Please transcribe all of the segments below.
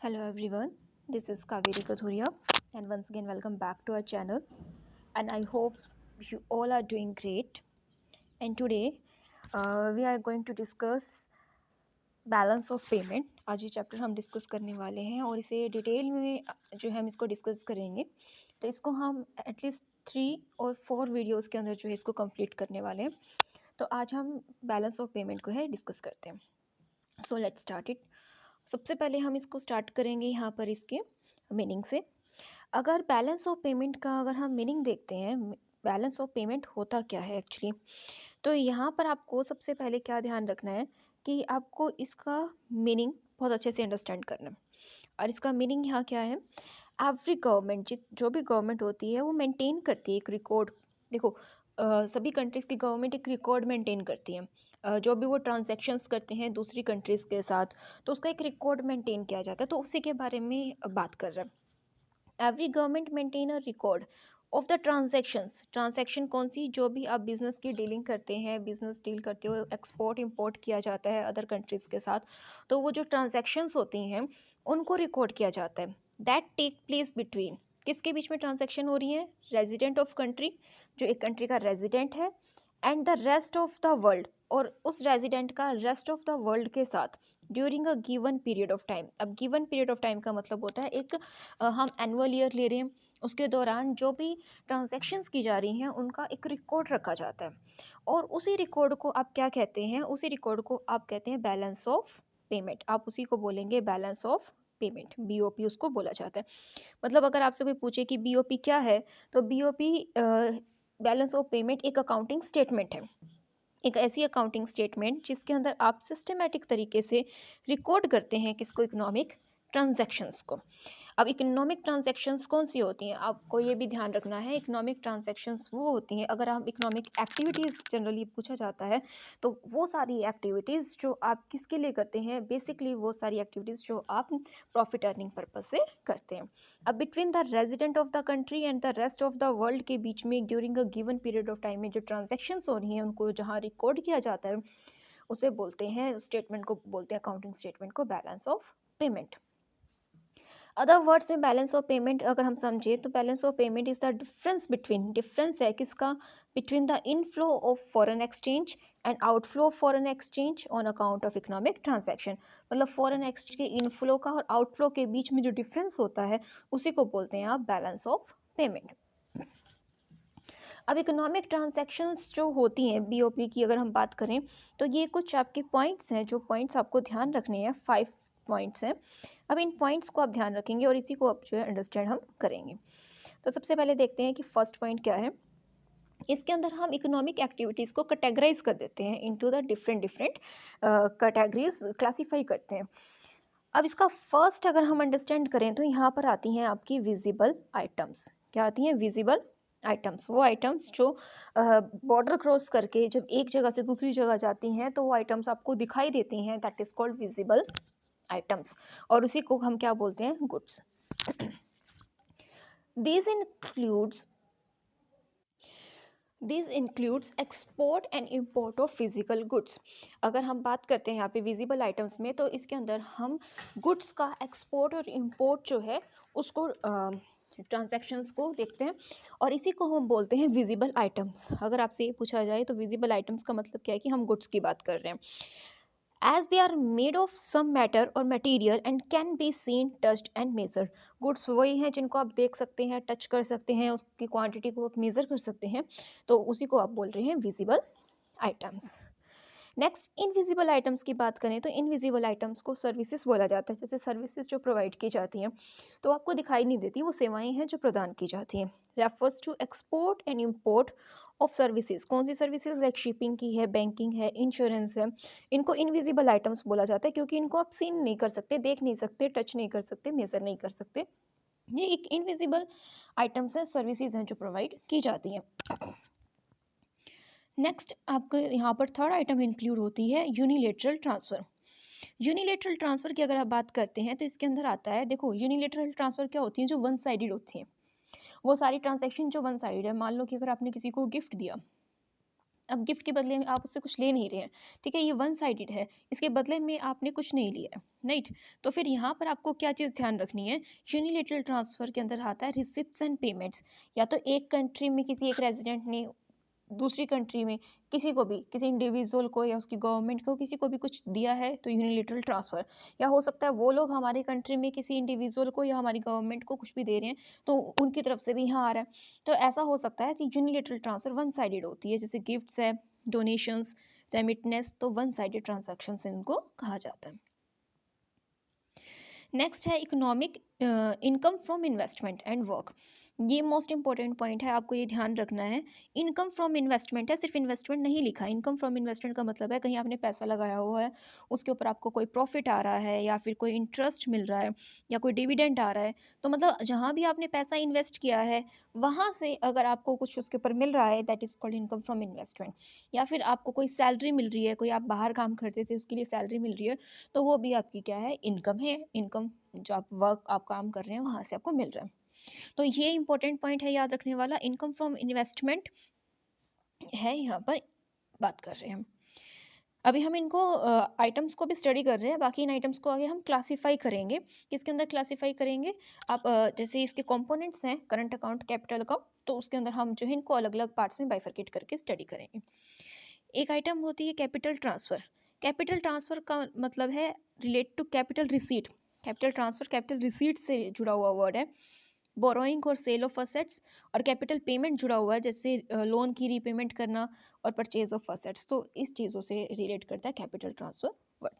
Hello everyone, this is Kaveri Kathuria and once again welcome back to our channel and I hope you all are doing great and today we are going to discuss balance of payment. आज ये chapter हम discuss करने वाले हैं और इसे detail में जो है हम इसको डिस्कस करेंगे। तो इसको हम एटलीस्ट 3 और 4 वीडियोस के अंदर जो है इसको कंप्लीट करने वाले हैं। तो आज हम बैलेंस ऑफ पेमेंट को है डिस्कस करते हैं। So let's start it. सबसे पहले हम इसको स्टार्ट करेंगे यहाँ पर इसके मीनिंग से। अगर बैलेंस ऑफ पेमेंट का अगर हम मीनिंग देखते हैं, बैलेंस ऑफ पेमेंट होता क्या है एक्चुअली, तो यहाँ पर आपको सबसे पहले क्या ध्यान रखना है कि आपको इसका मीनिंग बहुत अच्छे से अंडरस्टैंड करना है। और इसका मीनिंग यहाँ क्या है, एवरी गवर्नमेंट जो भी गवर्नमेंट होती है वो मेंटेन करती है एक रिकॉर्ड। देखो सभी कंट्रीज़ की गवर्नमेंट एक रिकॉर्ड मेंटेन करती है। जो भी वो ट्रांजैक्शंस करते हैं दूसरी कंट्रीज़ के साथ, तो उसका एक रिकॉर्ड मेंटेन किया जाता है। तो उसी के बारे में बात कर रहे हैं। Every government maintain a record of the transaction कौन सी, जो भी आप बिज़नेस की डीलिंग करते हैं, बिज़नेस डील करते हो, एक्सपोर्ट इंपोर्ट किया जाता है अदर कंट्रीज़ के साथ, तो वो जो ट्रांजैक्शंस होती हैं उनको रिकॉर्ड किया जाता है। दैट टेक प्लेस बिटवीन, किसके बीच में ट्रांजैक्शन हो रही है, रेजिडेंट ऑफ कंट्री, जो एक कंट्री का रेजिडेंट है, and the rest of the world, और उस रेजिडेंट का रेस्ट ऑफ द वर्ल्ड के साथ during a given period of time. अब गिवन पीरियड ऑफ टाइम का मतलब होता है एक हम एनुअल ईयर ले रहे हैं, उसके दौरान जो भी ट्रांजैक्शंस की जा रही हैं उनका एक रिकॉर्ड रखा जाता है। और उसी रिकॉर्ड को आप क्या कहते हैं, उसी रिकॉर्ड को आप कहते हैं बैलेंस ऑफ पेमेंट। आप उसी को बोलेंगे बैलेंस ऑफ पेमेंट, बीओपी उसको बोला जाता है। मतलब अगर आपसे कोई पूछे कि बीओपी क्या है, तो बीओपी बैलेंस ऑफ पेमेंट एक अकाउंटिंग स्टेटमेंट है, एक ऐसी अकाउंटिंग स्टेटमेंट जिसके अंदर आप सिस्टमेटिक तरीके से रिकॉर्ड करते हैं किसको, इकोनॉमिक ट्रांजैक्शंस को। अब इकोनॉमिक ट्रांजैक्शंस कौन सी होती हैं, आपको ये भी ध्यान रखना है। इकोनॉमिक ट्रांजैक्शंस वो होती हैं, अगर हम इकोनॉमिक एक्टिविटीज़ जनरली पूछा जाता है तो वो सारी एक्टिविटीज़ जो आप किसके लिए करते हैं, बेसिकली वो सारी एक्टिविटीज़ जो आप प्रॉफिट अर्निंग पर्पज से करते हैं। अब between the resident of the country and the rest of the world के बीच में during a given period of time में जो ट्रांजैक्शंस हो रही हैं उनको जहाँ रिकॉर्ड किया जाता है उसे बोलते हैं, स्टेटमेंट को बोलते हैं, अकाउंटिंग स्टेटमेंट को balance of payment. Other words में बैलेंस ऑफ पेमेंट अगर हम समझे तो balance of payment is the difference between, difference है किसका, between the inflow of foreign exchange and outflow of foreign exchange on account of economic transaction. मतलब foreign exchange के inflow का और आउटफ्लो के बीच में जो डिफरेंस होता है उसी को बोलते हैं आप बैलेंस ऑफ पेमेंट। अब इकोनॉमिक ट्रांजैक्शंस जो होती हैं बीओपी की अगर हम बात करें तो ये कुछ आपके पॉइंट्स हैं, जो पॉइंट्स आपको ध्यान रखने हैं, 5 पॉइंट्स हैं। अब इन पॉइंट्स को आप ध्यान रखेंगे और इसी को आप जो है अंडरस्टैंड हम करेंगे। तो सबसे पहले देखते हैं कि फर्स्ट पॉइंट क्या है। इसके अंदर हम इकोनॉमिक एक्टिविटीज़ को कैटेगराइज कर देते हैं into the different categories, classify करते हैं। अब इसका फर्स्ट अगर हम अंडरस्टैंड करें तो यहाँ पर आती हैं आपकी विजिबल आइटम्स। क्या आती हैं, विजिबल आइटम्स। वो आइटम्स जो बॉर्डर क्रॉस करके जब एक जगह से दूसरी जगह जाती हैं तो वो आइटम्स आपको दिखाई देती हैं, that is called visible items, और उसी को हम क्या बोलते हैं, goods. This includes export and import of physical goods. अगर हम बात करते हैं यहाँ पे विजिबल आइटम्स में तो इसके अंदर हम गुड्स का एक्सपोर्ट और इम्पोर्ट जो है उसको ट्रांजैक्शंस को देखते हैं और इसी को हम बोलते हैं विजिबल आइटम्स। अगर आपसे ये पूछा जाए तो विजिबल आइटम्स का मतलब क्या है कि हम गुड्स की बात कर रहे हैं। As they are made of some matter और material and can be seen, touched and measure. Goods वही हैं जिनको आप देख सकते हैं, टच कर सकते हैं, उसकी क्वांटिटी को आप मेज़र कर सकते हैं, तो उसी को आप बोल रहे हैं visible items. Next, invisible items की बात करें तो इनविजिबल आइटम्स को सर्विसेज बोला जाता है। जैसे सर्विसेज जो प्रोवाइड की जाती हैं तो आपको दिखाई नहीं देती, वो सेवाएं हैं जो प्रदान की जाती हैं। Refers to export and import of services. कौन सी सर्विसेज, लाइक शिपिंग की है, बैंकिंग है, इंश्योरेंस है, इनको इनविजिबल आइटम्स बोला जाता है क्योंकि इनको आप सीन नहीं कर सकते, देख नहीं सकते, टच नहीं कर सकते, मेजर नहीं कर सकते। ये एक इनविजिबल आइटम्स है, सर्विसेज हैं जो प्रोवाइड की जाती हैं। नेक्स्ट आपको यहाँ पर थर्ड आइटम इंक्लूड होती है यूनिलेटरल ट्रांसफ़र। यूनिलेटरल ट्रांसफ़र की अगर आप बात करते हैं तो इसके अंदर आता है, देखो यूनिलेटरल ट्रांसफ़र क्या होती है, जो वन साइडेड होती हैं। वो सारी ट्रांजैक्शन जो वन साइड है, मान लो कि अगर आपने किसी को गिफ्ट दिया अब गिफ्ट के बदले में आप उससे कुछ ले नहीं रहे हैं, ठीक है, ये वन साइडेड है, इसके बदले में आपने कुछ नहीं लिया है, राइट। तो फिर यहाँ पर आपको क्या चीज़ ध्यान रखनी है, यूनिलेटरल ट्रांसफ़र के अंदर आता है रिसिप्ट्स एंड पेमेंट्स। या तो एक कंट्री में किसी एक रेजिडेंट ने दूसरी कंट्री में किसी को भी, किसी इंडिविजुअल को या उसकी गवर्नमेंट को किसी को भी कुछ दिया है तो यूनिलेटरल ट्रांसफ़र। या हो सकता है वो लोग हमारी कंट्री में किसी इंडिविजुअल को या हमारी गवर्नमेंट को कुछ भी दे रहे हैं तो उनकी तरफ से भी यहाँ आ रहा है। तो ऐसा हो सकता है कि यूनिलेटरल ट्रांसफ़र वन साइडेड होती है, जैसे गिफ्ट्स है, डोनेशंस, रेमिटनेस, तो वन साइडेड ट्रांजैक्शंस इनको कहा जाता है। नेक्स्ट है economic income from investment and work. ये मोस्ट इंपॉर्टेंट पॉइंट है, आपको ये ध्यान रखना है। इनकम फ्रॉम इन्वेस्टमेंट है, सिर्फ इन्वेस्टमेंट नहीं लिखा। इनकम फ्रॉम इन्वेस्टमेंट का मतलब है कहीं आपने पैसा लगाया हुआ है, उसके ऊपर आपको कोई प्रॉफिट आ रहा है या फिर कोई इंटरेस्ट मिल रहा है या कोई डिविडेंड आ रहा है। तो मतलब जहाँ भी आपने पैसा इन्वेस्ट किया है वहाँ से अगर आपको कुछ उसके ऊपर मिल रहा है, that is called income from investment. या फिर आपको कोई सैलरी मिल रही है, कोई आप बाहर काम करते थे उसके लिए सैलरी मिल रही है, तो वो भी आपकी क्या है, इनकम है। इनकम जो आप वर्क आप काम कर रहे हैं वहाँ से आपको मिल रहा है। तो ये इंपॉर्टेंट पॉइंट है याद रखने वाला, इनकम फ्रॉम इन्वेस्टमेंट है यहाँ पर बात कर रहे हैं हम। अभी हम इनको आइटम्स को भी स्टडी कर रहे हैं, बाकी इन आइटम्स को आगे हम क्लासीफाई करेंगे। किसके अंदर क्लासीफाई करेंगे, आप जैसे इसके कंपोनेंट्स हैं करंट अकाउंट, कैपिटल अकाउंट, तो उसके अंदर हम जो है इनको अलग अलग पार्ट्स में बाइफरकेट करके स्टडी करेंगे। एक आइटम होती है कैपिटल ट्रांसफ़र। कैपिटल ट्रांसफ़र का मतलब है relate to capital receipt. Capital transfer capital receipt से जुड़ा हुआ वर्ड है। बोरोइंग और सेल ऑफ असेट्स और कैपिटल पेमेंट जुड़ा हुआ है, जैसे लोन की रीपेमेंट करना और परचेज ऑफ असेट्स। तो इस चीज़ों से रिलेट करता है capital transfer word.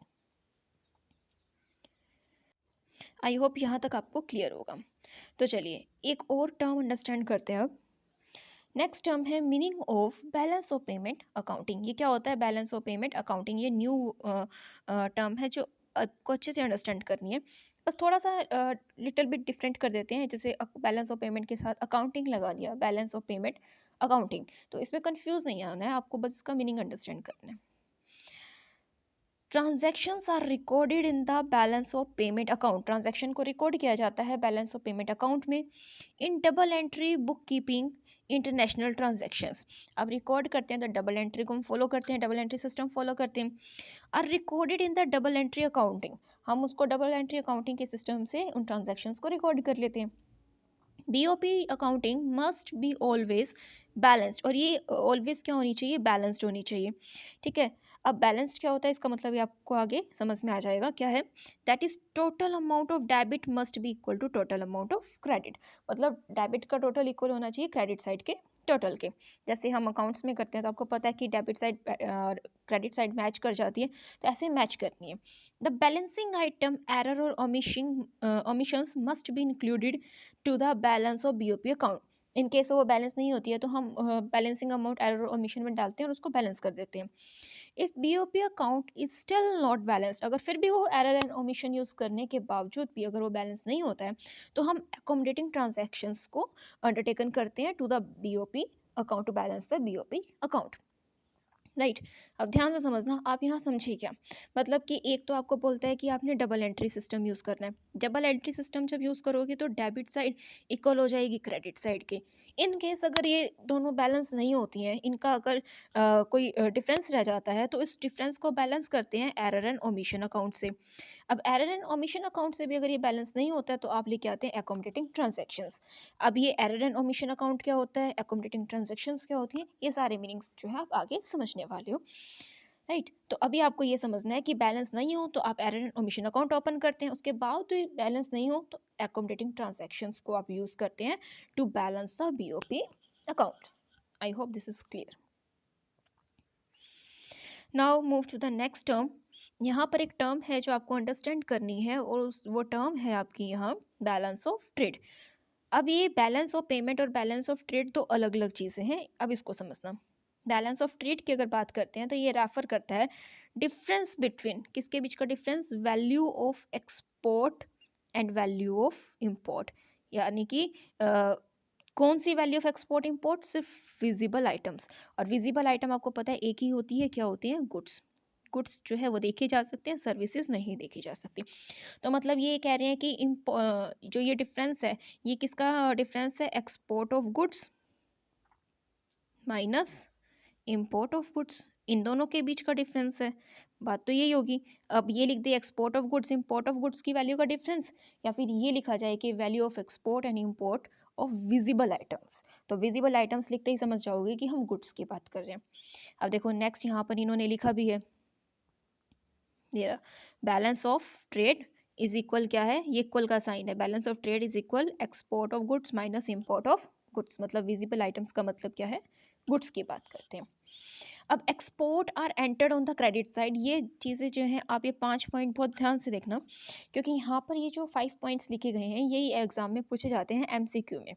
I hope यहाँ तक आपको क्लियर होगा। तो चलिए एक और टर्म अंडरस्टैंड करते हैं अब। नेक्स्ट टर्म है meaning of balance of payment accounting. ये क्या होता है बैलेंस ऑफ पेमेंट अकाउंटिंग, ये न्यू टर्म है जो आपको अच्छे से अंडरस्टैंड करनी है। बस थोड़ा सा लिटिल बिट डिफरेंट कर देते हैं, जैसे बैलेंस ऑफ पेमेंट के साथ अकाउंटिंग लगा दिया, बैलेंस ऑफ पेमेंट अकाउंटिंग। तो इसमें कंफ्यूज नहीं आना है आपको, बस इसका मीनिंग अंडरस्टैंड करना है। Transactions are recorded in the balance of payment account. Transaction को रिकॉर्ड किया जाता है बैलेंस ऑफ पेमेंट अकाउंट में। In double entry book keeping international transactions. अब रिकॉर्ड करते हैं तो डबल एंट्री को हम फॉलो करते हैं, डबल एंट्री सिस्टम फॉलो करते हैं। Are recorded in the double entry accounting, हम उसको डबल एंट्री अकाउंटिंग के सिस्टम से उन ट्रांजैक्शंस को रिकॉर्ड कर लेते हैं। BOP accounting must be always balanced, और ये ऑलवेज क्या होनी चाहिए, बैलेंस्ड होनी चाहिए, ठीक है। अब बैलेंस्ड क्या होता है, इसका मतलब ये आपको आगे समझ में आ जाएगा क्या है। That is total amount of debit must be equal to total amount of credit. मतलब डेबिट का टोटल इक्वल होना चाहिए क्रेडिट साइड के टोटल के। जैसे हम अकाउंट्स में करते हैं तो आपको पता है कि debit side credit side match कर जाती है, तो ऐसे मैच करनी है। द बैलेंसिंग आइटम एरर और omissions must be included to the balance of BOP account. In case वो बैलेंस नहीं होती है तो हम बैलेंसिंग अमाउंट एरर और ओमिशन में डालते हैं और उसको बैलेंस कर देते हैं। If BOP account is still not balanced, अगर फिर भी वो एरर एंड ओमिशन यूज़ करने के बावजूद भी अगर वो बैलेंस नहीं होता है तो हम अकोमोडेटिंग ट्रांजैक्शंस को अंडरटेकन करते हैं to the BOP account to balance the BOP account, right. अब ध्यान से समझना, आप यहाँ समझिए क्या मतलब कि एक तो आपको बोलता है कि आपने डबल एंट्री सिस्टम यूज़ करना है। डबल एंट्री सिस्टम जब यूज़ करोगे तो डेबिट साइड इक्वल हो जाएगी क्रेडिट साइड के। इन केस अगर ये दोनों बैलेंस नहीं होती हैं, इनका अगर कोई डिफरेंस रह जाता है तो इस डिफरेंस को बैलेंस करते हैं एरर एंड ओमिशन अकाउंट से। अब एरर एंड ओमिशन अकाउंट से भी अगर ये बैलेंस नहीं होता है तो आप लेके आते हैं अकोमोडेटिंग ट्रांजैक्शंस। अब ये एरर एंड ओमिशन अकाउंट क्या होता है, अकोमोडेटिंग ट्रांजैक्शंस क्या होती हैं, ये सारे मीनिंग्स जो है आप आगे समझने वाले हो, राइट। तो अभी आपको ये समझना है कि बैलेंस नहीं हो तो आप error and omission account open करते हैं, उसके बाद तो बैलेंस नहीं हो तो अकोमोडेटिंग ट्रांजैक्शंस को आप यूज़ करते हैं to balance the BOP account. I hope this is clear. Now move to the next term. यहाँ पर एक टर्म है जो आपको अंडरस्टैंड करनी है और वो टर्म है आपकी यहाँ बैलेंस ऑफ ट्रेड। अब ये बैलेंस ऑफ पेमेंट और बैलेंस ऑफ ट्रेड दो अलग अलग चीज़ें हैं, अब इसको समझना। बैलेंस ऑफ ट्रेड की अगर बात करते हैं तो ये रेफर करता है डिफरेंस बिटवीन, किसके बीच का difference, value of export and value of import. यानी कि कौन सी वैल्यू ऑफ एक्सपोर्ट इंपोर्ट, सिर्फ विजिबल आइटम्स। और विजिबल आइटम आपको पता है एक ही होती है, क्या होती हैं, गुड्स। गुड्स जो है वो देखे जा सकते हैं, सर्विसेज नहीं देखी जा सकती। तो मतलब ये कह रहे हैं कि जो ये डिफरेंस है ये किसका डिफरेंस है, export of goods minus import of goods, इन दोनों के बीच का डिफरेंस है, बात तो यही होगी। अब ये लिख दे export of goods import of goods की वैल्यू का डिफरेंस, या फिर ये लिखा जाए कि value of export and import of visible items. तो विजिबल आइटम्स लिखते ही समझ जाओगे कि हम गुड्स की बात कर रहे हैं। अब देखो नेक्स्ट यहाँ पर इन्होंने लिखा भी है, ये balance of trade is equal क्या है, ये इक्वल का साइन है, balance of trade is equal export of goods minus import of goods, मतलब विजिबल आइटम्स का मतलब क्या है, गुड्स की बात करते हैं। अब export are entered on the credit side, ये चीज़ें जो हैं आप ये 5 पॉइंट बहुत ध्यान से देखना, क्योंकि यहाँ पर ये जो 5 पॉइंट्स लिखे गए हैं यही एग्जाम में पूछे जाते हैं एमसीक्यू में।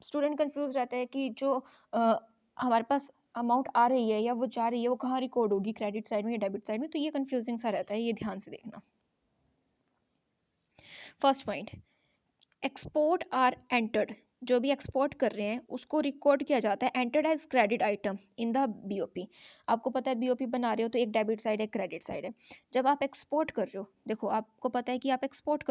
स्टूडेंट कंफ्यूज रहता है कि जो हमारे पास अमाउंट आ रही है या वो जा रही है वो कहाँ रिकॉर्ड होगी, क्रेडिट साइड में या डेबिट साइड में, तो ये कंफ्यूजिंग सा रहता है, ये ध्यान से देखना। First point, export are entered, जो भी एक्सपोर्ट कर रहे हैं उसको रिकॉर्ड किया जाता है entered as credit item in the BOP. आपको पता है बीओपी बना रहे हो तो एक डेबिट साइड है, क्रेडिट साइड है। जब आप एक्सपोर्ट कर रहे हो, देखो आपको पता है कि आप एक्सपोर्ट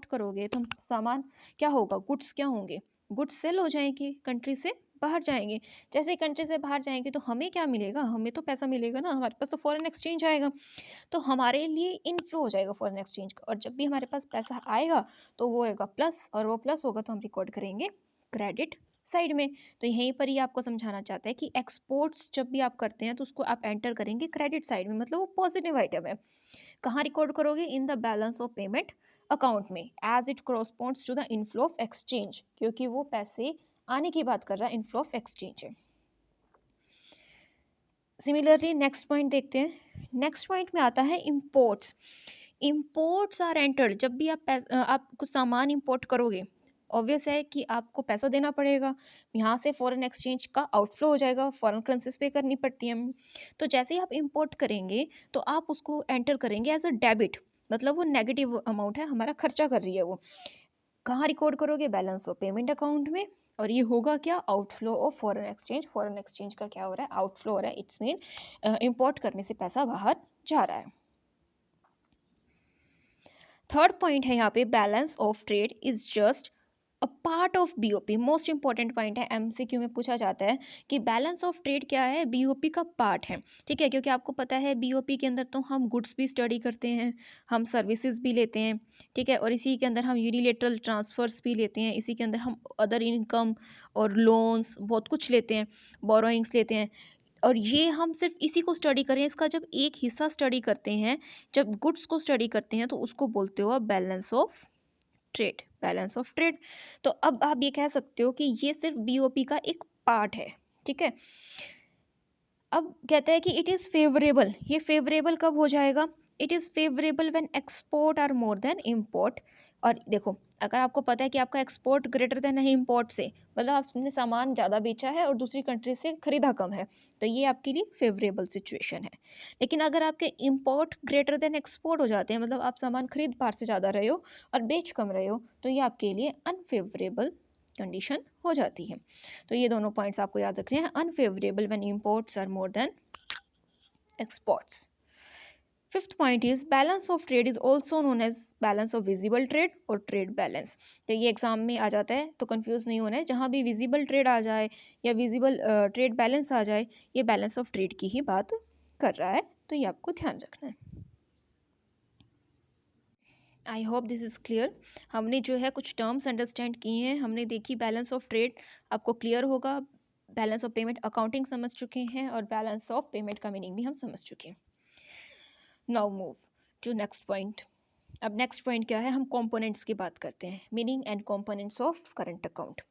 करोगे तो सामान क्या होगा, गुड्स क्या होंगे, गुड्स सेल हो जाएंगे, कंट्री से बाहर जाएंगे। जैसे ही कंट्री से बाहर जाएंगे तो हमें क्या मिलेगा, हमें तो पैसा मिलेगा ना, हमारे पास तो फॉरेन एक्सचेंज आएगा, तो हमारे लिए इनफ्लो हो जाएगा फॉरेन एक्सचेंज का। और जब भी हमारे पास पैसा आएगा तो वो होगा प्लस, और वो प्लस होगा तो हम रिकॉर्ड करेंगे क्रेडिट साइड में। तो यहीं पर ही आपको समझाना चाहता है कि एक्सपोर्ट्स जब भी आप करते हैं तो उसको आप एंटर करेंगे क्रेडिट साइड में, मतलब वो पॉजिटिव आइटम है। कहाँ रिकॉर्ड करोगे, in the balance of payment account में, as it corresponds to the inflow of exchange, क्योंकि वो पैसे आने की बात कर रहा है, इनफ्लो ऑफ एक्सचेंज है। सिमिलरली नेक्स्ट पॉइंट देखते हैं। नेक्स्ट पॉइंट में आता है इम्पोर्ट्स। इम्पोर्ट्स आर एंटर्ड, जब भी आप कुछ सामान इंपोर्ट करोगे, ऑब्वियस है कि आपको पैसा देना पड़ेगा, यहाँ से फॉरेन एक्सचेंज का आउटफ्लो हो जाएगा, फॉरेन करेंसीज पे करनी पड़ती है। तो जैसे ही आप इंपोर्ट करेंगे तो आप उसको एंटर करेंगे एज अ डेबिट, मतलब वो नेगेटिव अमाउंट है, हमारा खर्चा कर रही है वो। कहाँ रिकॉर्ड करोगे, बैलेंस ऑफ पेमेंट अकाउंट में। और ये होगा क्या, outflow of foreign exchange, foreign exchange का क्या हो रहा है, आउटफ्लो हो रहा है, इट्स मीन इंपोर्ट करने से पैसा बाहर जा रहा है। थर्ड पॉइंट है यहाँ पे, balance of trade is just a part of BOP. Most important point है, एमसीक्यू में पूछा जाता है कि बैलेंस ऑफ ट्रेड क्या है, बीओपी का पार्ट है। ठीक है, क्योंकि आपको पता है बीओपी के अंदर तो हम गुड्स भी स्टडी करते हैं, हम सर्विसेज भी लेते हैं, ठीक है, और इसी के अंदर हम यूनिलेटरल ट्रांसफर्स भी लेते हैं, इसी के अंदर हम अदर इनकम और लोन्स बहुत कुछ लेते हैं, बोरोइंग्स लेते हैं। और ये हम सिर्फ इसी को स्टडी करें, इसका जब एक हिस्सा स्टडी करते हैं, जब गुड्स को स्टडी करते हैं तो उसको बोलते हो आप balance of trade, balance of trade. तो अब आप ये कह सकते हो कि ये सिर्फ बीओपी का एक पार्ट है, ठीक है। अब कहता है कि इट इज़ फेवरेबल, ये फेवरेबल कब हो जाएगा, it is favourable when export are more than import. और देखो अगर आपको पता है कि आपका एक्सपोर्ट ग्रेटर देन है इम्पोर्ट से, मतलब आपने सामान ज़्यादा बेचा है और दूसरी कंट्री से खरीदा कम है, तो ये आपके लिए फेवरेबल सिचुएशन है। लेकिन अगर आपके इम्पोर्ट ग्रेटर देन एक्सपोर्ट हो जाते हैं, मतलब आप सामान खरीद बाहर से ज़्यादा रहे हो और बेच कम रहे हो, तो ये आपके लिए अनफेवरेबल कंडीशन हो जाती है। तो ये दोनों पॉइंट्स आपको याद रखने हैं, unfavourable when imports are more than exports. Fifth point is balance of trade is also known as balance of visible trade और ट्रेड बैलेंस। तो ये एग्जाम में आ जाता है, तो कंफ्यूज नहीं होना है, जहाँ भी विजिबल ट्रेड आ जाए या विजिबल ट्रेड बैलेंस आ जाए, ये बैलेंस ऑफ ट्रेड की ही बात कर रहा है, तो ये आपको ध्यान रखना है। आई होप दिस इज़ क्लियर। हमने जो है कुछ टर्म्स अंडरस्टैंड किए हैं, हमने देखी बैलेंस ऑफ ट्रेड, आपको क्लियर होगा, बैलेंस ऑफ पेमेंट अकाउंटिंग समझ चुके हैं और बैलेंस ऑफ पेमेंट का मीनिंग भी हम समझ चुके हैं। Now move to next point. अब नेक्स्ट पॉइंट क्या है, हम कंपोनेंट्स की बात करते हैं, meaning and components of current account.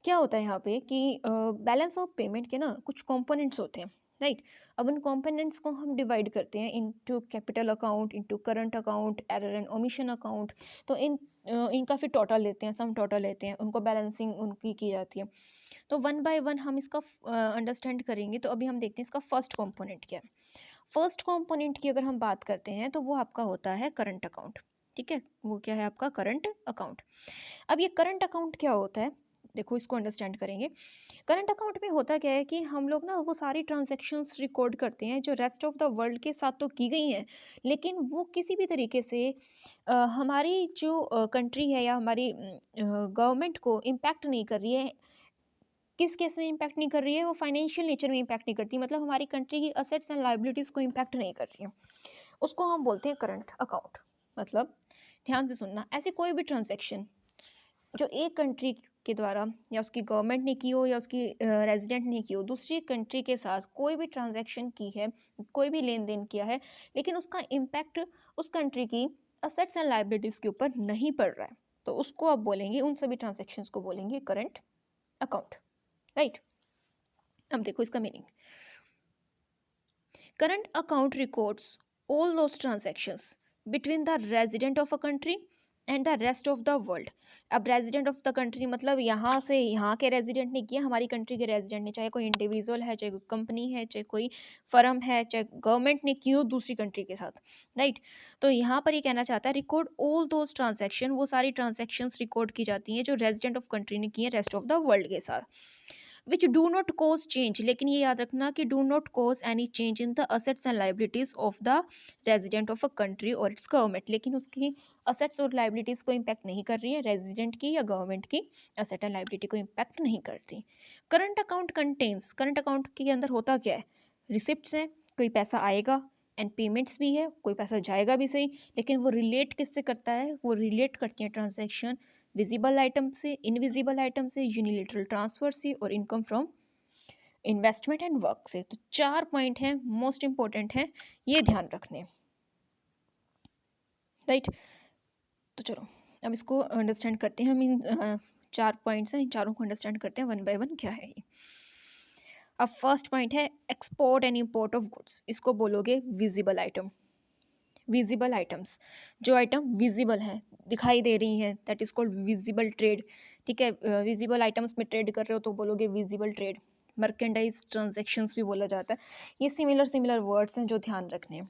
क्या होता है यहाँ पे कि बैलेंस ऑफ पेमेंट के ना कुछ कंपोनेंट्स होते हैं, राइट। अब उन कंपोनेंट्स को हम डिवाइड करते हैं into capital account, into current account, error and omission account. तो इनका फिर टोटल लेते हैं, सम टोटल लेते हैं, उनको बैलेंसिंग उनकी की जाती है। तो वन बाय वन हम इसका अंडरस्टैंड करेंगे। तो अभी हम देखते हैं इसका फर्स्ट कंपोनेंट क्या है। फर्स्ट कंपोनेंट की अगर हम बात करते हैं तो वो आपका होता है करंट अकाउंट, ठीक है, वो क्या है आपका करंट अकाउंट। अब ये करंट अकाउंट क्या होता है, देखो इसको अंडरस्टैंड करेंगे। करंट अकाउंट में होता क्या है कि हम लोग ना वो सारी ट्रांजैक्शंस रिकॉर्ड करते हैं जो रेस्ट ऑफ द वर्ल्ड के साथ तो की गई हैं, लेकिन वो किसी भी तरीके से हमारी जो कंट्री है या हमारी गवर्नमेंट को इम्पैक्ट नहीं कर रही है किस केस में इम्पैक्ट नहीं कर रही है, वो फाइनेंशियल नेचर में इम्पैक्ट नहीं करती, मतलब हमारी कंट्री की असेट्स एंड लाइबिलिटीज़ को इम्पैक्ट नहीं कर रही है, उसको हम बोलते हैं करंट अकाउंट। मतलब ध्यान से सुनना, ऐसी कोई भी ट्रांजैक्शन जो एक कंट्री के द्वारा या उसकी गवर्नमेंट ने की हो या उसकी रेजिडेंट ने की हो, दूसरी कंट्री के साथ कोई भी ट्रांजैक्शन की है, कोई भी लेन देन किया है, लेकिन उसका इम्पैक्ट उस कंट्री की असेट्स एंड लाइबिलिटीज़ के ऊपर नहीं पड़ रहा है, तो उसको आप बोलेंगे, उन सभी ट्रांजैक्शंस को बोलेंगे करंट अकाउंट, राइट। अब देखो इसका meaning, current account records all those transactions between the resident of a country and the rest of the world. अब रेजिडेंट ऑफ द कंट्री मतलब यहाँ से यहाँ के रेजिडेंट ने किया, हमारी कंट्री के रेजिडेंट ने, चाहे कोई इंडिविजुअल है, चाहे कोई कंपनी है, चाहे कोई फर्म है, चाहे गवर्नमेंट ने की हो दूसरी कंट्री के साथ, राइट। तो यहाँ पर ये कहना चाहता है रिकॉर्ड ऑल दोज ट्रांजैक्शन, वो सारी ट्रांजैक्शंस रिकॉर्ड की जाती हैं जो रेजिडेंट ऑफ कंट्री ने की है रेस्ट ऑफ द वर्ल्ड के साथ, which do not cause change, लेकिन ये याद रखना कि do not cause any change in the assets and liabilities of the resident of a country और इट्स गवर्नमेंट, लेकिन उसकी असेट्स और लाइबिलिटीज़ को इम्पैक्ट नहीं कर रही है, रेजिडेंट की या गवर्नमेंट की असेट एंड लाइबिलिटी को इम्पैक्ट नहीं करती। Current account contains, current account के अंदर होता क्या है, रिसिप्ट्स हैं, कोई पैसा आएगा एंड पेमेंट्स भी है, कोई पैसा जाएगा भी सही, लेकिन वो रिलेट किससे करता है, वो रिलेट करती है ट्रांजैक्शन विजिबल आइटम से, इनविजिबल आइटम से, यूनिलेटरल ट्रांसफर से और income from investment and work से। तो 4 पॉइंट हैं, मोस्ट इंपॉर्टेंट हैं, ये ध्यान रखने, राइट। तो चलो अब इसको अंडरस्टैंड करते हैं, हम इन 4 पॉइंट्स हैं, इन चारों को अंडरस्टैंड करते हैं वन बाय वन क्या है ये। अब फर्स्ट पॉइंट है export and import of goods, इसको बोलोगे विजिबल आइटम। विजिबल आइटम्स, जो आइटम विजिबल हैं, दिखाई दे रही हैं, that is called visible trade, ठीक है। विजिबल आइटम्स में ट्रेड कर रहे हो तो बोलोगे विजिबल ट्रेड। मर्केंडाइज ट्रांजैक्शंस भी बोला जाता है। ये सिमिलर वर्ड्स हैं जो ध्यान रखने हैं।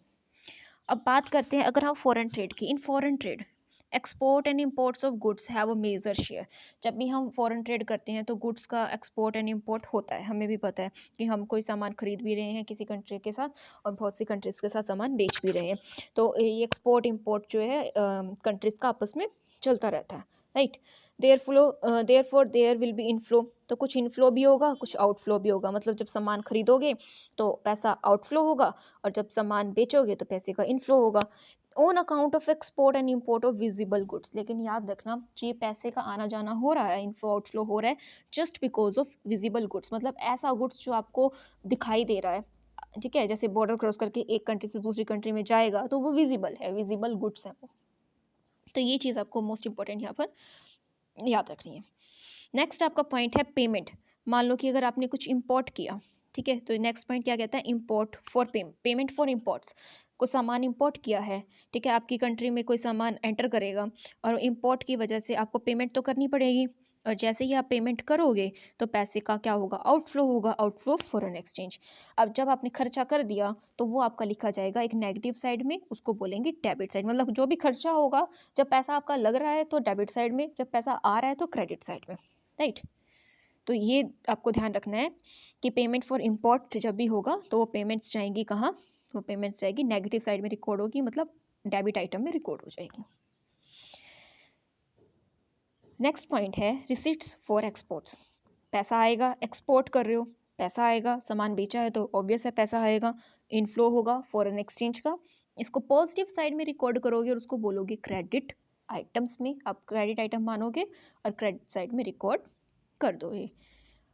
अब बात करते हैं अगर हम फॉरेन ट्रेड की, in foreign trade export and imports of goods have a major share. जब भी हम फॉरेन ट्रेड करते हैं तो गुड्स का एक्सपोर्ट एंड इम्पोर्ट होता है, हमें भी पता है कि हम कोई सामान खरीद भी रहे हैं किसी कंट्री के साथ और बहुत सी कंट्रीज़ के साथ सामान बेच भी रहे हैं, तो ये एक्सपोर्ट इम्पोर्ट जो है कंट्रीज़ का आपस में चलता रहता है, right. Therefore there will be inflow, तो कुछ इनफ्लो भी होगा कुछ आउटफ्लो भी होगा, मतलब जब सामान खरीदोगे तो पैसा आउटफ्लो होगा और जब सामान बेचोगे तो पैसे का इनफ्लो होगा on account of export and import of visible goods. लेकिन याद रखना ये पैसे का आना जाना हो रहा है, इनफ्लो आउटफ्लो हो रहा है just because of visible goods, मतलब ऐसा गुड्स जो आपको दिखाई दे रहा है, ठीक है। जैसे बॉर्डर क्रॉस करके एक कंट्री से दूसरी कंट्री में जाएगा तो वो विजिबल है, विजिबल गुड्स है वो। तो ये चीज़ आपको मोस्ट इंपॉर्टेंट यहाँ पर याद रखनी है। नेक्स्ट आपका पॉइंट है पेमेंट। मान लो कि अगर आपने कुछ इंपोर्ट किया, ठीक है, तो नेक्स्ट पॉइंट क्या कहता है, import for payment for imports. कोई सामान इंपोर्ट किया है, ठीक है, आपकी कंट्री में कोई सामान एंटर करेगा और इंपोर्ट की वजह से आपको पेमेंट तो करनी पड़ेगी, और जैसे ही आप पेमेंट करोगे तो पैसे का क्या होगा, आउटफ्लो होगा, आउटफ्लो फॉरेन एक्सचेंज। अब जब आपने खर्चा कर दिया तो वो आपका लिखा जाएगा एक नेगेटिव साइड में, उसको बोलेंगे डेबिट साइड। मतलब जो भी खर्चा होगा, जब पैसा आपका लग रहा है तो डेबिट साइड में, जब पैसा आ रहा है तो क्रेडिट साइड में, राइट। तो ये आपको ध्यान रखना है कि पेमेंट फॉर इम्पोर्ट जब भी होगा तो वो पेमेंट्स जाएंगी कहाँ, वो पेमेंट्स जाएगी नेगेटिव साइड में रिकॉर्ड होगी, मतलब डेबिट आइटम में रिकॉर्ड हो जाएगी। नेक्स्ट पॉइंट है रिसीट्स फॉर एक्सपोर्ट्स। पैसा आएगा, एक्सपोर्ट कर रहे हो, पैसा आएगा, सामान बेचा है तो ऑब्वियस है पैसा आएगा, इनफ्लो होगा फॉरेन एक्सचेंज का, इसको पॉजिटिव साइड में रिकॉर्ड करोगे और उसको बोलोगे क्रेडिट आइटम्स में, आप क्रेडिट आइटम मानोगे और क्रेडिट साइड में रिकॉर्ड कर दोगे।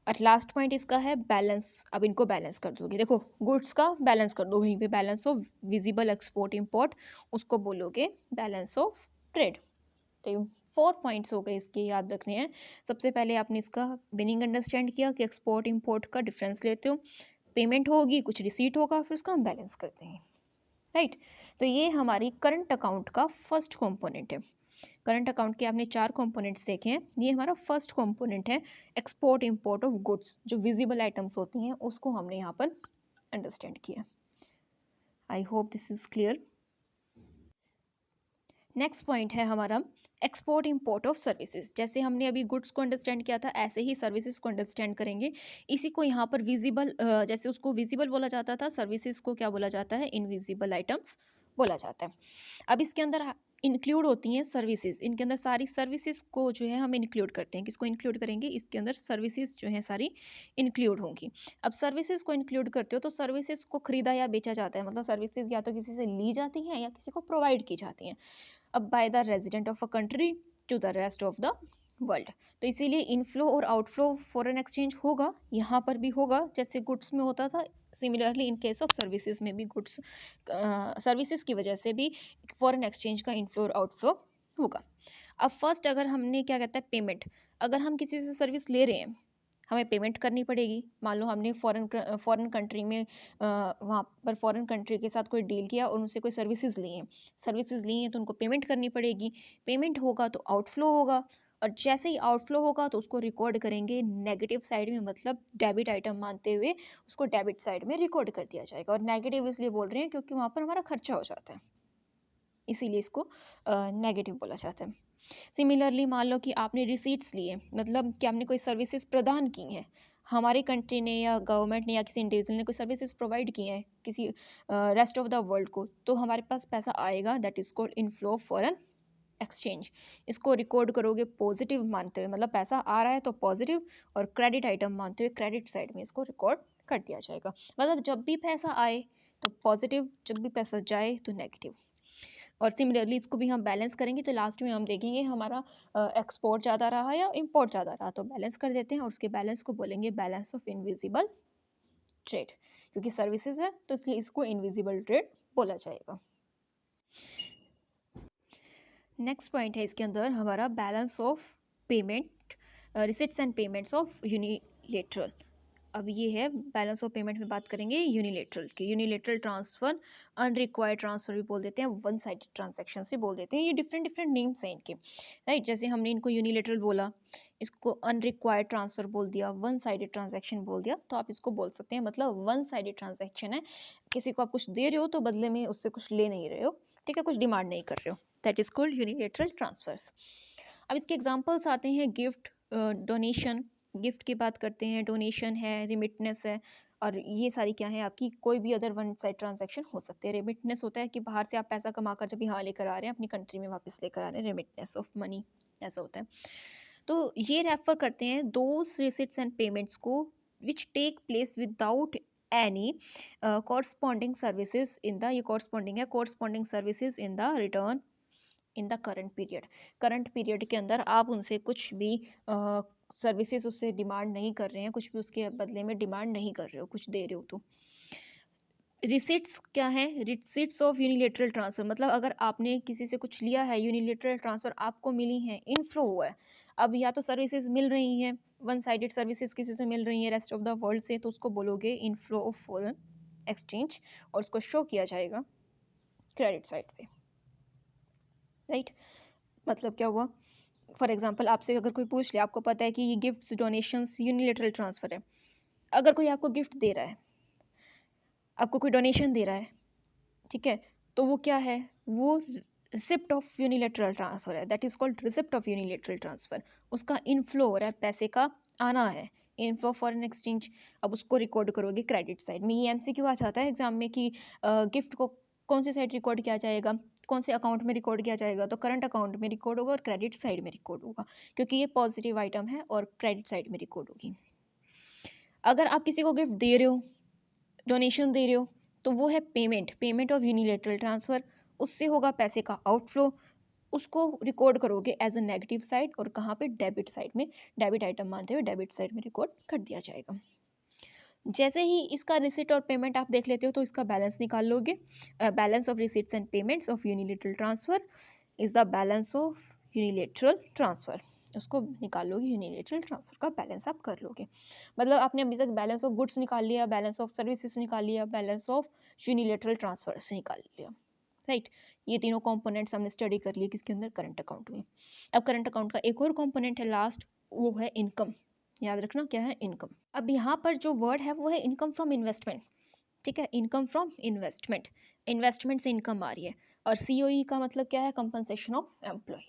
और लास्ट पॉइंट इसका है बैलेंस। अब इनको बैलेंस कर दोगे, देखो गुड्स का बैलेंस कर दो, वहीं पे balance of visible export import, उसको बोलोगे बैलेंस ऑफ ट्रेड। तो 4 पॉइंट्स हो गए इसके, याद रखने हैं। सबसे पहले आपने इसका मीनिंग अंडरस्टैंड किया कि एक्सपोर्ट इंपोर्ट का डिफरेंस लेते हो, पेमेंट होगी, कुछ रिसीट होगा, फिर उसका हम बैलेंस करते हैं, राइट। तो ये हमारी करंट अकाउंट का फर्स्ट कॉम्पोनेंट है। करंट अकाउंट के आपने 4 कंपोनेंट्स देखे हैं, ये हमारा फर्स्ट कंपोनेंट है एक्सपोर्ट इंपोर्ट ऑफ गुड्स, जो विजिबल आइटम्स होती हैं उसको हमने यहाँ पर अंडरस्टैंड किया। आई hope this is clear. Next point है हमारा एक्सपोर्ट इंपोर्ट ऑफ सर्विसेज। जैसे हमने अभी गुड्स को अंडरस्टैंड किया था ऐसे ही सर्विसेज को अंडरस्टैंड करेंगे। इसी को यहाँ पर विजिबल, जैसे उसको विजिबल बोला जाता था, सर्विसेज को क्या बोला जाता है, इनविजिबल आइटम्स बोला जाता है। अब इसके अंदर इंक्लूड होती हैं सर्विसेज, इनके अंदर सारी सर्विसेज को जो है हम इंक्लूड करते हैं। किसको इंक्लूड करेंगे? इसके अंदर सर्विसेज जो हैं सारी इंक्लूड होंगी। अब सर्विसेज को इंक्लूड करते हो तो सर्विसेज को खरीदा या बेचा जाता है, मतलब सर्विसेज या तो किसी से ली जाती हैं या किसी को प्रोवाइड की जाती हैं। अब by the resident of a country to the rest of the world. तो इसीलिए इनफ्लो और आउटफ्लो फॉरेन एक्सचेंज होगा, यहाँ पर भी होगा जैसे गुड्स में होता था। Similarly in case of services में भी गुड्स सर्विसेज की वजह से भी फॉरेन एक्सचेंज का इनफ्लो और आउटफ्लो होगा। अब फर्स्ट अगर हमने क्या कहता है पेमेंट, अगर हम किसी से सर्विस ले रहे हैं हमें पेमेंट करनी पड़ेगी। मान लो हमने फॉरेन कंट्री में वहाँ पर फॉरेन कंट्री के साथ कोई डील किया और उनसे कोई सर्विसेज ली हैं तो उनको पेमेंट करनी पड़ेगी। पेमेंट होगा तो आउटफ्लो होगा, और जैसे ही आउटफ्लो होगा तो उसको रिकॉर्ड करेंगे नेगेटिव साइड में, मतलब डेबिट आइटम मानते हुए उसको डेबिट साइड में रिकॉर्ड कर दिया जाएगा। और नेगेटिव इसलिए बोल रहे हैं क्योंकि वहाँ पर हमारा खर्चा हो जाता है, इसीलिए इसको नेगेटिव बोला जाता है। सिमिलरली मान लो कि आपने रिसीट्स लिए, मतलब कि आपने कोई सर्विसेज प्रदान की हैं, हमारी कंट्री ने या गवर्नमेंट ने या किसी इंडिविजुअल ने कोई सर्विसेज प्रोवाइड की हैं किसी रेस्ट ऑफ द वर्ल्ड को, तो हमारे पास पैसा आएगा, that is called inflow foreign exchange. इसको रिकॉर्ड करोगे पॉजिटिव मानते हुए, मतलब पैसा आ रहा है तो पॉजिटिव, और क्रेडिट आइटम मानते हुए क्रेडिट साइड में इसको रिकॉर्ड कर दिया जाएगा। मतलब जब भी पैसा आए तो पॉजिटिव, जब भी पैसा जाए तो नेगेटिव। और सिमिलरली इसको भी हम बैलेंस करेंगे तो लास्ट में हम देखेंगे हमारा एक्सपोर्ट ज़्यादा रहा या इंपोर्ट ज़्यादा रहा, तो बैलेंस कर देते हैं और उसके बैलेंस को बोलेंगे बैलेंस ऑफ इनविजिबल ट्रेड। क्योंकि सर्विसेज है तो इसलिए इसको इनविजिबल ट्रेड बोला जाएगा। नेक्स्ट पॉइंट है इसके अंदर हमारा balance of payment, receipts and payments of unilateral. अब ये है बैलेंस ऑफ पेमेंट में बात करेंगे यूनिलेटरल की। यूनिलेटरल ट्रांसफ़र, अनरिक्वायर्ड ट्रांसफ़र भी बोल देते हैं, वन साइडेड ट्रांजैक्शन से बोल देते हैं। ये डिफरेंट डिफरेंट नेम्स हैं इनके, राइट। जैसे हमने इनको यूनिलेटरल बोला, इसको अनरिक्वायर्ड ट्रांसफ़र बोल दिया, वन साइडेड ट्रांजैक्शन बोल दिया, तो आप इसको बोल सकते हैं मतलब वन साइडेड ट्रांजैक्शन है, किसी को आप कुछ दे रहे हो तो बदले में उससे कुछ ले नहीं रहे हो, ठीक है, कुछ डिमांड नहीं कर रहे हो, that is called unilateral transfers. अब इसके एग्जांपल्स आते हैं गिफ्ट, डोनेशन, गिफ्ट की बात करते हैं, डोनेशन है, रिमिटनेस है, और ये सारी क्या है आपकी कोई भी अदर वन साइड ट्रांजैक्शन हो सकते हैं। रिमिटनेस होता है कि बाहर से आप पैसा कमाकर जब यहाँ लेकर आ रहे हैं अपनी कंट्री में वापस लेकर आ रहे हैं, रिमिटनेस ऑफ मनी ऐसा होता है। तो ये रेफर करते हैं दोज रिसिट्स एंड पेमेंट्स को which take place without any corresponding services in the, ये कॉरस्पॉन्डिंग है, corresponding services in the return in the current period. Current period के अंदर आप उनसे कुछ भी सर्विसेज उससे डिमांड नहीं कर रहे हैं, कुछ भी उसके बदले में डिमांड नहीं कर रहे हो, कुछ दे रहे हो तो। रिसिट्स क्या है? रिसिट्स ऑफ यूनिलेटरल ट्रांसफ़र, मतलब अगर आपने किसी से कुछ लिया है, यूनिलेटरल ट्रांसफ़र आपको मिली है, इनफ्लो हुआ है, अब या तो सर्विसेज मिल रही हैं, वन साइडेड सर्विसेज किसी से मिल रही हैं रेस्ट ऑफ द वर्ल्ड से, तो उसको बोलोगे इनफ्लो ऑफ फॉरेन एक्सचेंज, और उसको शो किया जाएगा क्रेडिट साइड पे, राइट। मतलब क्या हुआ? फॉर एग्जांपल आपसे अगर कोई पूछ ले, आपको पता है कि ये गिफ्ट्स डोनेशंस यूनिलेटरल ट्रांसफ़र है, अगर कोई आपको गिफ्ट दे रहा है, आपको कोई डोनेशन दे रहा है, ठीक है, तो वो क्या है? वो रिसिप्ट ऑफ यूनिलेटरल ट्रांसफ़र है, that is called receipt of unilateral transfer. उसका इनफ्लो हो रहा है, पैसे का आना है, इनफ्लो फॉरेन एक्सचेंज। अब उसको रिकॉर्ड करोगे क्रेडिट साइड में। ये एमसीक्यू आ जाता है एग्जाम में कि गिफ्ट को कौन सी साइड रिकॉर्ड किया जाएगा, कौन से अकाउंट में रिकॉर्ड किया जाएगा, तो करंट अकाउंट में रिकॉर्ड होगा और क्रेडिट साइड में रिकॉर्ड होगा, क्योंकि ये पॉजिटिव आइटम है और क्रेडिट साइड में रिकॉर्ड होगी। अगर आप किसी को गिफ्ट दे रहे हो, डोनेशन दे रहे हो, तो वो है payment, payment of unilateral transfer, उससे होगा पैसे का आउटफ्लो, उसको रिकॉर्ड करोगे एज अ नेगेटिव साइड, और कहाँ पे? डेबिट साइड में, डेबिट आइटम मानते हुए डेबिट साइड में रिकॉर्ड कर दिया जाएगा। जैसे ही इसका रिसिट और पेमेंट आप देख लेते हो तो इसका बैलेंस निकाल लोगे। Balance of receipts and payments of unilateral transfer is the balance of unilateral transfer, उसको निकाल लोगे, यूनिलेटरल ट्रांसफ़र का बैलेंस आप कर लोगे। मतलब आपने अभी तक बैलेंस ऑफ गुड्स निकाल लिया, बैलेंस ऑफ सर्विसेज निकाल लिया, बैलेंस ऑफ यूनिलेटरल ट्रांसफ़र से निकाल लिया, राइट। ये तीनों कंपोनेंट्स हमने स्टडी कर लिए किसके अंदर? करंट अकाउंट में। अब करंट अकाउंट का एक और कंपोनेंट है लास्ट, वो है इनकम। याद रखना क्या है? इनकम। अब यहाँ पर जो वर्ड है वो है इनकम फ्रॉम इन्वेस्टमेंट, ठीक है, इनकम फ्रॉम इन्वेस्टमेंट, इन्वेस्टमेंट से इनकम आ रही है। और सीओई का मतलब क्या है? Compensation of employ.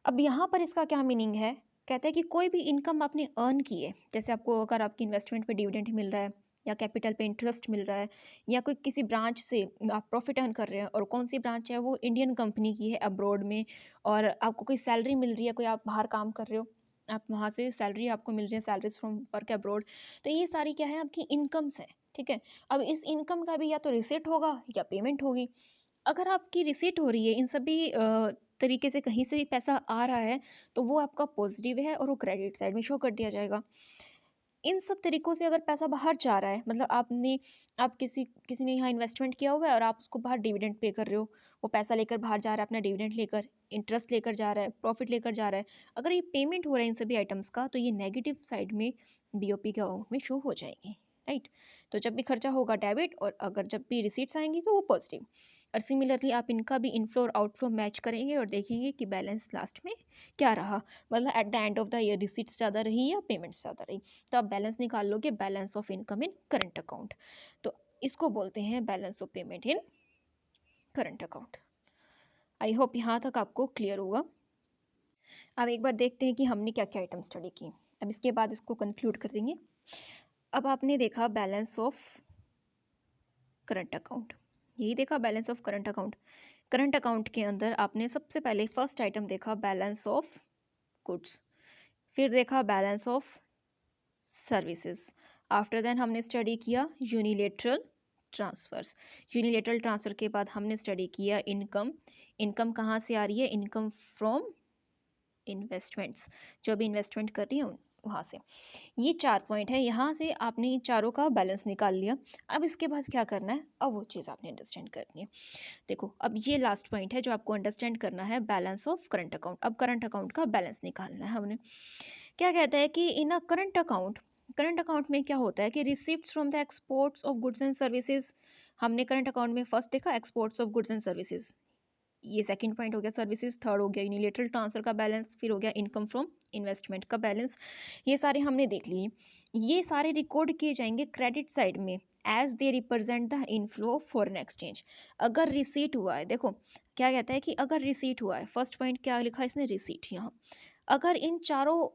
अब यहाँ पर इसका क्या मीनिंग है? कहते हैं कि कोई भी इनकम आपने अर्न की है, जैसे आपको अगर आपकी इन्वेस्टमेंट पे डिविडेंड मिल रहा है या कैपिटल पे इंटरेस्ट मिल रहा है, या कोई किसी ब्रांच से आप प्रॉफिट अर्न कर रहे हैं और कौन सी ब्रांच है वो इंडियन कंपनी की है अब्रॉड में, और आपको कोई सैलरी मिल रही है, कोई आप बाहर काम कर रहे हो, आप वहाँ से सैलरी आपको मिल रही है, सैलरीज फ्रॉम वर्क अब्रॉड। तो ये सारी क्या है, आपकी इनकम्स है। ठीक है, अब इस इनकम का भी या तो रिसिट होगा या पेमेंट होगी। अगर आपकी रिसीट हो रही है, इन सभी तरीके से कहीं से भी पैसा आ रहा है, तो वो आपका पॉजिटिव है और वो क्रेडिट साइड में शो कर दिया जाएगा। इन सब तरीकों से अगर पैसा बाहर जा रहा है, मतलब आप किसी किसी ने यहाँ इन्वेस्टमेंट किया हुआ है और आप उसको बाहर डिविडेंड पे कर रहे हो, वो पैसा लेकर बाहर जा रहा है, अपना डिविडेंड लेकर, इंटरेस्ट लेकर जा रहा है, प्रॉफिट लेकर जा रहा है, अगर ये पेमेंट हो रहा है इन सभी आइटम्स का, तो ये नेगेटिव साइड में बीओपी के अकाउंट में शो हो जाएगी। राइट, तो जब भी खर्चा होगा डेबिट, और अगर जब भी रिसीट्स आएंगी तो वो पॉजिटिव। और सिमिलरली आप इनका भी इनफ्लो और आउटफ्लो मैच करेंगे और देखेंगे कि बैलेंस लास्ट में क्या रहा, मतलब at the end of the year receipts ज़्यादा रही या पेमेंट्स ज़्यादा रही, तो आप बैलेंस निकाल लोगे, balance of income in current account. तो इसको बोलते हैं balance of payment in current account. I hope यहाँ तक आपको क्लियर होगा। अब एक बार देखते हैं कि हमने क्या क्या आइटम स्टडी की, अब इसके बाद इसको कंक्लूड कर देंगे। अब आपने देखा बैलेंस ऑफ करंट अकाउंट, यही देखा balance of current account. Current account के अंदर आपने सबसे पहले फर्स्ट आइटम देखा बैलेंस ऑफ गुड्स, फिर देखा balance of services, after then हमने स्टडी किया यूनिलेटरल ट्रांसफर्स, यूनिलेटरल ट्रांसफ़र के बाद हमने स्टडी किया इनकम, इनकम कहाँ से आ रही है, इनकम फ्रॉम इन्वेस्टमेंट्स, जो भी इन्वेस्टमेंट कर रही है वहाँ से। ये 4 पॉइंट है, यहाँ से आपने इन चारों का बैलेंस निकाल लिया। अब इसके बाद क्या करना है, अब वो चीज़ आपने अंडरस्टैंड करनी है। देखो अब ये लास्ट पॉइंट है जो आपको अंडरस्टैंड करना है, बैलेंस ऑफ करंट अकाउंट। अब करंट अकाउंट का बैलेंस निकालना है हमने। क्या कहता है कि in a current account, current account में क्या होता है कि receipts from the exports of goods and services, हमने करंट अकाउंट में फर्स्ट देखा exports of goods and services, ये सेकंड पॉइंट हो गया सर्विसेज, थर्ड हो गया यूनिलेटरल ट्रांसफर का बैलेंस, फिर हो गया इनकम फ्रॉम इन्वेस्टमेंट का बैलेंस। ये सारे हमने देख लिए, ये सारे रिकॉर्ड किए जाएंगे क्रेडिट साइड में as they represent the inflow of foreign exchange. अगर रिसीट हुआ है, देखो क्या कहता है कि अगर रिसीट हुआ है, फर्स्ट पॉइंट क्या लिखा है इसने, रिसीट, यहाँ अगर इन चारों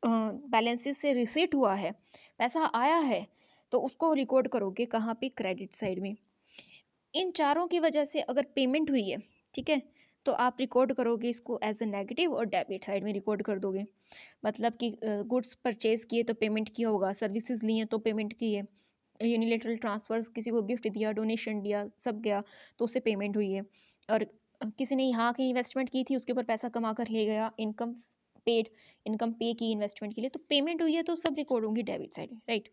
बैलेंसेस से रिसीट हुआ है, पैसा आया है, तो उसको रिकॉर्ड करोगे कहाँ पे, क्रेडिट साइड में। इन चारों की वजह से अगर पेमेंट हुई है, ठीक है, तो आप रिकॉर्ड करोगे इसको एज अ नेगेटिव और डेबिट साइड में रिकॉर्ड कर दोगे। मतलब कि गुड्स परचेज किए तो पेमेंट किया होगा, सर्विसेज लिए तो पेमेंट की है, यूनिलेटरल ट्रांसफर्स, किसी को गिफ्ट दिया, डोनेशन दिया, सब गया तो उससे पेमेंट हुई है, और किसी ने यहाँ की इन्वेस्टमेंट की थी उसके ऊपर पैसा कमा कर ले गया, इनकम पेड, इनकम पे की इन्वेस्टमेंट के लिए, तो पेमेंट हुई है, तो सब रिकॉर्ड होंगी डेबिट साइड में। राइट,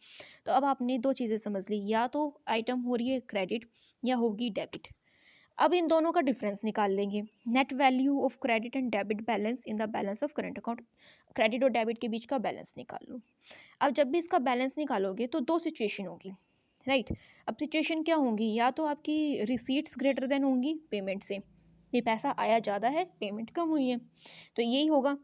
तो अब आपने दो चीज़ें समझ ली, या तो आइटम हो रही है क्रेडिट या होगी डेबिट। अब इन दोनों का डिफरेंस निकाल लेंगे, net value of credit and debit balance in the balance of current account, credit और डेबिट के बीच का बैलेंस निकाल लो। अब जब भी इसका बैलेंस निकालोगे तो दो सिचुएशन होगी। राइट, अब सिचुएशन क्या होंगी, या तो आपकी रिसीट्स ग्रेटर देन होंगी पेमेंट से, ये पैसा आया ज़्यादा है, पेमेंट कम हुई है, तो यही होगा।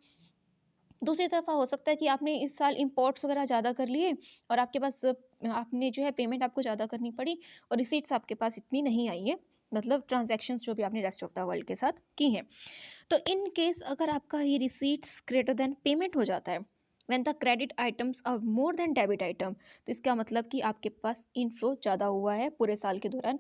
दूसरी तरफ हो सकता है कि आपने इस साल इंपोर्ट्स वगैरह ज़्यादा कर लिए और आपके पास आपने जो है पेमेंट आपको ज़्यादा करनी पड़ी और रिसीट्स आपके पास इतनी नहीं आई है, मतलब ट्रांजैक्शंस जो भी आपने रेस्ट ऑफ द वर्ल्ड के साथ की हैं। तो इन केस अगर आपका ये रिसीट्स ग्रेटर देन पेमेंट हो जाता है, when the credit items are more than debit item, तो इसका मतलब कि आपके पास इनफ्लो ज़्यादा हुआ है पूरे साल के दौरान,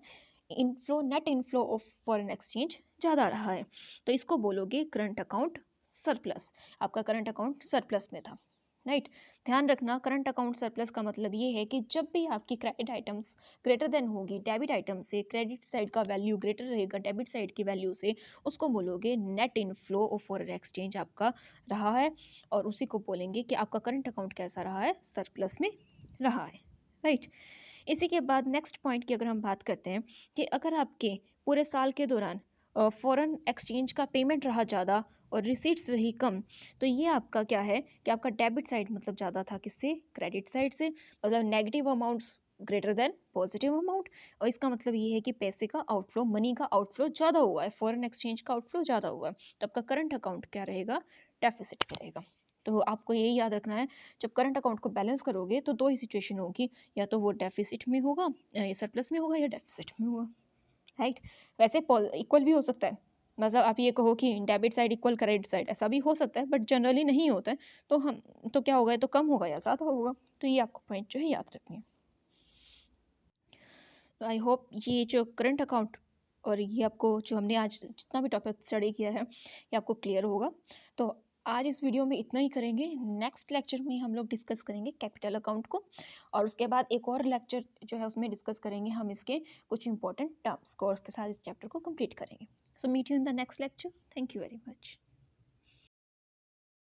inflow net inflow of foreign exchange ज़्यादा रहा है, तो इसको बोलोगे करंट अकाउंट सरप्लस, आपका करंट अकाउंट सरप्लस में था। राइट, ध्यान रखना करंट अकाउंट सरप्लस का मतलब ये है कि जब भी आपकी क्रेडिट आइटम्स ग्रेटर देन होगी डेबिट आइटम से, क्रेडिट साइड का वैल्यू ग्रेटर रहेगा डेबिट साइड की वैल्यू से, उसको बोलोगे net inflow of foreign exchange आपका रहा है, और उसी को बोलेंगे कि आपका करंट अकाउंट कैसा रहा है, सरप्लस में रहा है। राइट, इसी के बाद नेक्स्ट पॉइंट की अगर हम बात करते हैं कि अगर आपके पूरे साल के दौरान फॉरेन एक्सचेंज का पेमेंट रहा ज़्यादा और रिसीट्स रही कम, तो ये आपका क्या है कि आपका डेबिट साइड मतलब ज़्यादा था किससे, क्रेडिट साइड से, मतलब negative amounts greater than positive amount, और इसका मतलब ये है कि पैसे का आउटफ्लो, मनी का आउटफ्लो ज़्यादा हुआ है, फॉरेन एक्सचेंज का आउटफ्लो ज़्यादा हुआ है, तो आपका करंट अकाउंट क्या रहेगा, डेफिसिट में रहेगा। तो आपको यही याद रखना है, जब करंट अकाउंट को बैलेंस करोगे तो दो ही सिचुएशन होगी, या तो वो डेफिसिट में होगा, या सरप्लस में होगा, या डेफिसिट में होगा। राइट, वैसे इक्वल भी हो सकता है, मतलब आप ये कहो कि debit side equal credit side, ऐसा भी हो सकता है, बट जनरली नहीं होता है, तो हम तो क्या होगा, तो कम होगा या ज़्यादा होगा, तो ये आपको पॉइंट जो है याद रखनी है। आई होप ये जो करंट अकाउंट और ये आपको जो हमने आज जितना भी टॉपिक स्टडी किया है ये आपको क्लियर होगा। तो आज इस वीडियो में इतना ही करेंगे। नेक्स्ट लेक्चर में हम लोग डिस्कस करेंगे कैपिटल अकाउंट को, और उसके बाद एक और लेक्चर जो है उसमें डिस्कस करेंगे हम इसके कुछ इंपॉर्टेंट टर्म्स को, और उसके साथ इस चैप्टर को कंप्लीट करेंगे। So meet you in the next lecture. Thank you very much.